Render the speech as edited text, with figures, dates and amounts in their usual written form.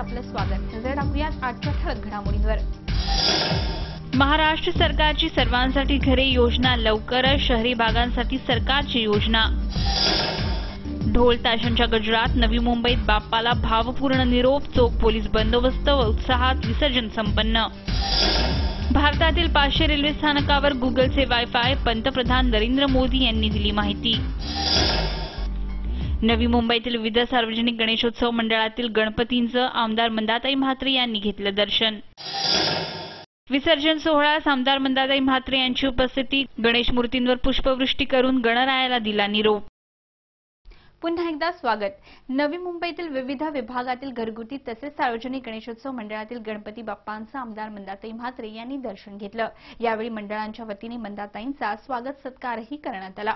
बुलेटिनमध्ये आपलं स्वागत. नजर टाकूयात आजच्या ठळक घडामोडींवर. महाराष्ट्र सरकारची सर्वांसाठी घरे योजना लवकरच शहरी भागांसाठी सरकारची योजना. ढोल ताशांच्या गजरात नवी मुंबईत बाप्पाला भावपूर्ण निरोप. चोख पोलीस बंदोबस्त व उत्साहात विसर्जन संपन्न. भारतातील 500 रेल्वे स्थानकावर गुगलचे वायफाय. पंतप्रधान नरेंद्र मोदी यांनी दिली माहिती. नवी मुंबईतील विविध सार्वजनिक गणेशोत्सव मंडळातील गणपतींचं आमदार मंदाताई म्हात्रे यांनी घेतलं दर्शन. विसर्जन सोहळ्यास आमदार मंदाताई म्हात्रे यांची उपस्थिती. गणेश मूर्तींवर पुष्पवृष्टी करून गणरायाला दिला निरोप. पुन्हा एकदा स्वागत. नवी मुंबईतील विविध विभागातील घरगुती तसेच सार्वजनिक गणेशोत्सव मंडळातील गणपती बाप्पांचं आमदार मंदाताई म्हात्रे यांनी दर्शन घेतलं. यावेळी मंडळांच्या वतीने मंदाताईंचा स्वागत सत्कारही करण्यात आला.